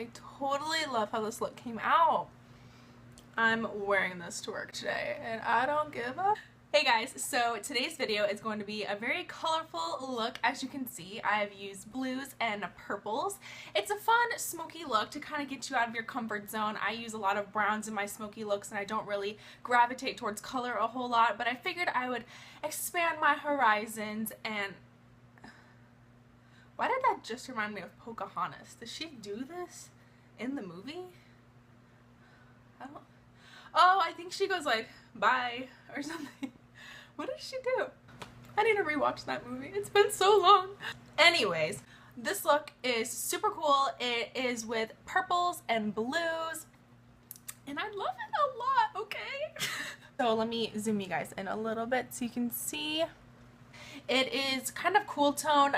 I totally love how this look came out. I'm wearing this to work today and I don't give a... Hey guys, so today's video is going to be a very colorful look. As you can see, I've used blues and purples. It's a fun smoky look to kind of get you out of your comfort zone. I use a lot of browns in my smoky looks and I don't really gravitate towards color a whole lot, but I figured I would expand my horizons. And why did that just remind me of Pocahontas? Did she do this in the movie? Oh, I think she goes like, bye, or something. What did she do? I need to rewatch that movie. It's been so long. Anyways, this look is super cool. It is with purples and blues, and I love it a lot, okay? So let me zoom you guys in a little bit so you can see. It is kind of cool tone.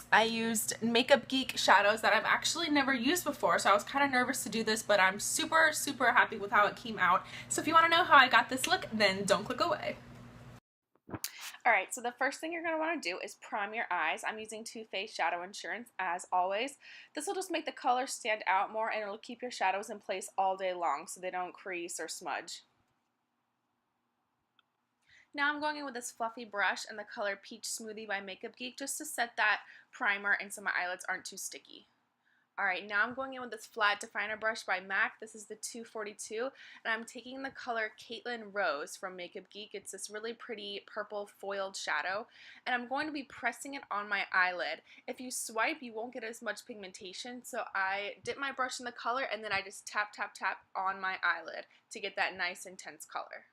I used Makeup Geek shadows that I've actually never used before, so I was kind of nervous to do this, but I'm super happy with how it came out. So if you want to know how I got this look, then don't click away. Alright, so the first thing you're going to want to do is prime your eyes. I'm using Too Faced Shadow Insurance as always. This will just make the color stand out more and it'll keep your shadows in place all day long so they don't crease or smudge. Now I'm going in with this fluffy brush in the color Peach Smoothie by Makeup Geek just to set that primer and so my eyelids aren't too sticky. Alright, now I'm going in with this flat definer brush by MAC. This is the 242, and I'm taking the color Caitlin Rose from Makeup Geek. It's this really pretty purple foiled shadow, and I'm going to be pressing it on my eyelid. If you swipe, you won't get as much pigmentation, so I dip my brush in the color, and then I just tap, tap, tap on my eyelid to get that nice intense color.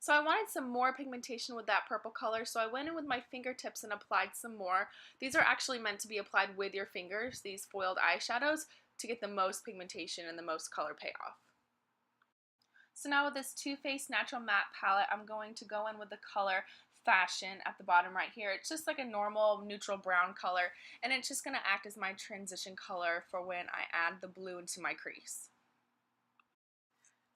So I wanted some more pigmentation with that purple color, so I went in with my fingertips and applied some more. These are actually meant to be applied with your fingers, these foiled eyeshadows, to get the most pigmentation and the most color payoff. So now with this Too Faced Natural Matte Palette, I'm going to go in with the color Fashion at the bottom right here. It's just like a normal neutral brown color, and it's just going to act as my transition color for when I add the blue into my crease.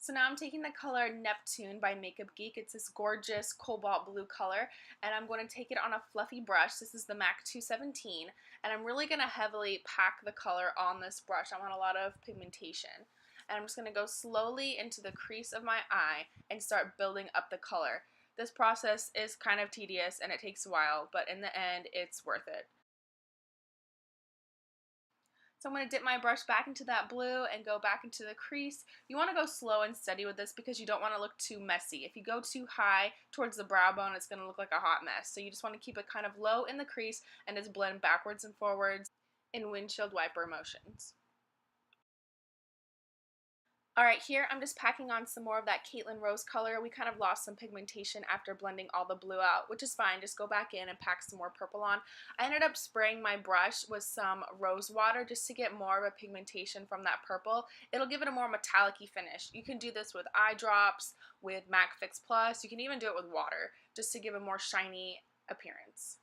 So now I'm taking the color Neptune by Makeup Geek. It's this gorgeous cobalt blue color, and I'm going to take it on a fluffy brush. This is the MAC 217, and I'm really going to heavily pack the color on this brush. I want a lot of pigmentation. And I'm just going to go slowly into the crease of my eye and start building up the color. This process is kind of tedious and it takes a while, but in the end, it's worth it. So I'm going to dip my brush back into that blue and go back into the crease. You want to go slow and steady with this because you don't want to look too messy. If you go too high towards the brow bone, it's going to look like a hot mess. So you just want to keep it kind of low in the crease and just blend backwards and forwards in windshield wiper motions. Alright, here I'm just packing on some more of that Caitlin Rose color. We kind of lost some pigmentation after blending all the blue out, which is fine. Just go back in and pack some more purple on. I ended up spraying my brush with some rose water just to get more of a pigmentation from that purple. It'll give it a more metallic-y finish. You can do this with eye drops, with MAC Fix Plus. You can even do it with water just to give a more shiny appearance.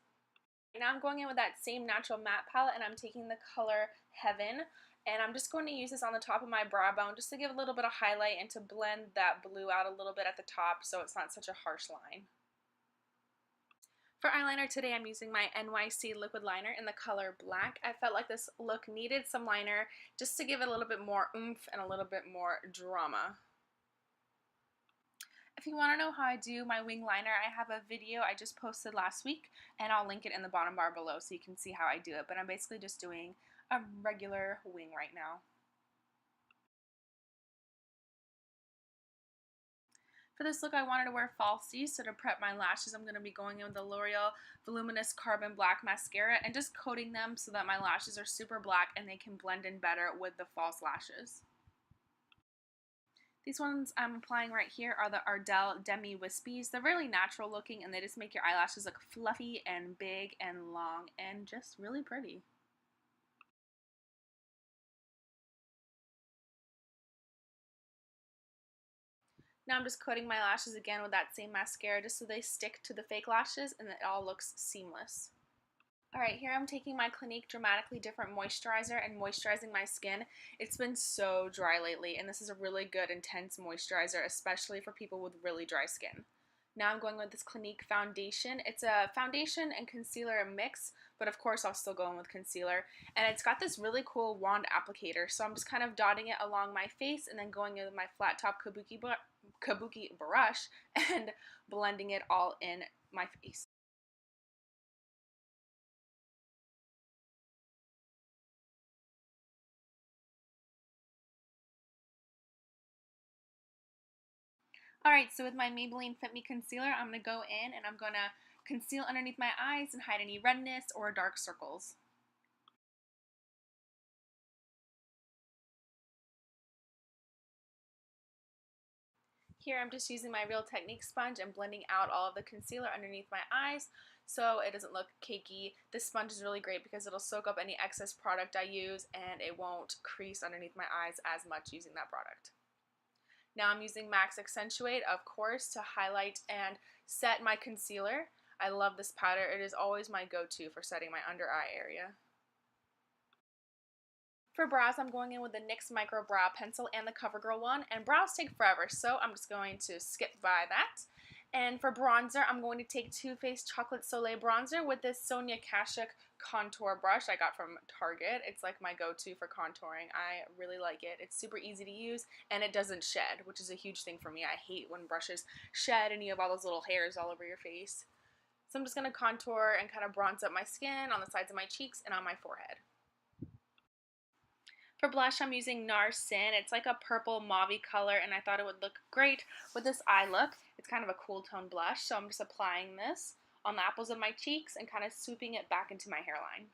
Now I'm going in with that same natural matte palette and I'm taking the color Heaven. And I'm just going to use this on the top of my brow bone just to give a little bit of highlight and to blend that blue out a little bit at the top so it's not such a harsh line. For eyeliner today, I'm using my NYC liquid liner in the color Black. I felt like this look needed some liner just to give it a little bit more oomph and a little bit more drama. If you want to know how I do my wing liner, I have a video I just posted last week, and I'll link it in the bottom bar below so you can see how I do it. But I'm basically just doing a regular wing right now. For this look, I wanted to wear falsies, so to prep my lashes, I'm going to be going in with the L'Oreal Voluminous Carbon Black Mascara and just coating them so that my lashes are super black and they can blend in better with the false lashes. These ones I'm applying right here are the Ardell Demi Wispies. They're really natural looking and they just make your eyelashes look fluffy and big and long and just really pretty. Now I'm just coating my lashes again with that same mascara just so they stick to the fake lashes and it all looks seamless. Alright, here I'm taking my Clinique Dramatically Different Moisturizer and moisturizing my skin. It's been so dry lately, and this is a really good, intense moisturizer, especially for people with really dry skin. Now I'm going with this Clinique foundation. It's a foundation and concealer mix, but of course I'll still go in with concealer. And it's got this really cool wand applicator, so I'm just kind of dotting it along my face and then going in with my flat top kabuki brush and blending it all in my face. Alright, so with my Maybelline Fit Me concealer, I'm going to go in and I'm going to conceal underneath my eyes and hide any redness or dark circles. Here I'm just using my Real Technique sponge and blending out all of the concealer underneath my eyes so it doesn't look cakey. This sponge is really great because it'll soak up any excess product I use and it won't crease underneath my eyes as much using that product. Now I'm using MAC's Accentuate, of course, to highlight and set my concealer. I love this powder. It is always my go-to for setting my under eye area. For brows, I'm going in with the NYX Micro Brow Pencil and the CoverGirl one, and brows take forever, so I'm just going to skip by that. And for bronzer, I'm going to take Too Faced Chocolate Soleil Bronzer with this Sonia Kashuk contour brush I got from Target. It's like my go-to for contouring. I really like it. It's super easy to use, and it doesn't shed, which is a huge thing for me. I hate when brushes shed and you have all those little hairs all over your face. So I'm just going to contour and kind of bronze up my skin on the sides of my cheeks and on my forehead. For blush, I'm using Nars Sin. It's like a purple mauve color, and I thought it would look great with this eye look. It's kind of a cool tone blush, so I'm just applying this on the apples of my cheeks and kind of swooping it back into my hairline.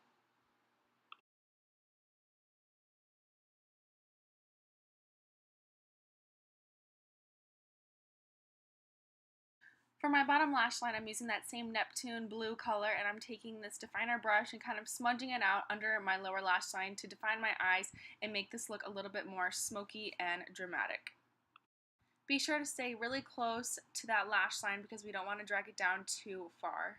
For my bottom lash line, I'm using that same Neptune blue color, and I'm taking this definer brush and kind of smudging it out under my lower lash line to define my eyes and make this look a little bit more smoky and dramatic. Be sure to stay really close to that lash line because we don't want to drag it down too far.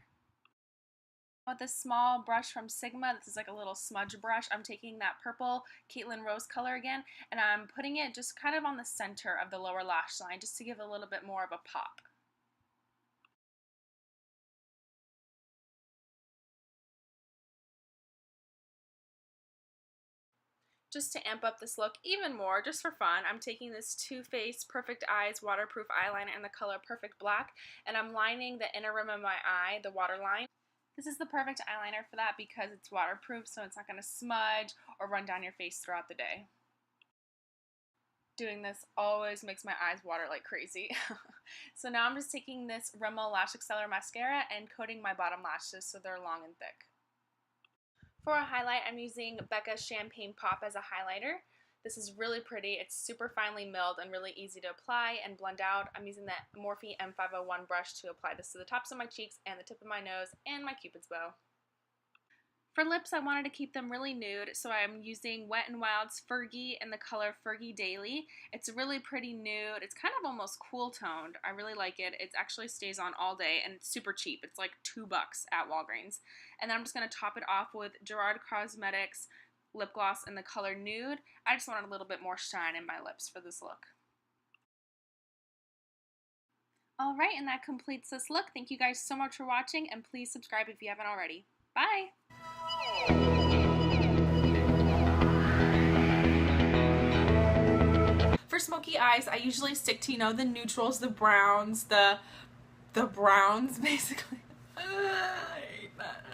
With this small brush from Sigma, this is like a little smudge brush, I'm taking that purple Caitlin Rose color again, and I'm putting it just kind of on the center of the lower lash line just to give a little bit more of a pop. Just to amp up this look even more, just for fun, I'm taking this Too Faced Perfect Eyes waterproof eyeliner in the color Perfect Black, and I'm lining the inner rim of my eye, the waterline. This is the perfect eyeliner for that because it's waterproof, so it's not going to smudge or run down your face throughout the day. Doing this always makes my eyes water like crazy. So now I'm just taking this Rimmel Lash Accelerator mascara and coating my bottom lashes so they're long and thick. For a highlight, I'm using Becca Champaign Pop as a highlighter. This is really pretty. It's super finely milled and really easy to apply and blend out. I'm using that Morphe M501 brush to apply this to the tops of my cheeks and the tip of my nose and my cupid's bow. For lips, I wanted to keep them really nude, so I'm using Wet n Wild's Fergie in the color Fergie Daily. It's a really pretty nude. It's kind of almost cool toned. I really like it. It actually stays on all day, and it's super cheap. It's like $2 at Walgreens. And then I'm just going to top it off with Gerard Cosmetics lip gloss in the color Nude. I just wanted a little bit more shine in my lips for this look. Alright, and that completes this look. Thank you guys so much for watching, and please subscribe if you haven't already. Bye! For smoky eyes, I usually stick to, the neutrals, the browns, the browns, basically. I hate that.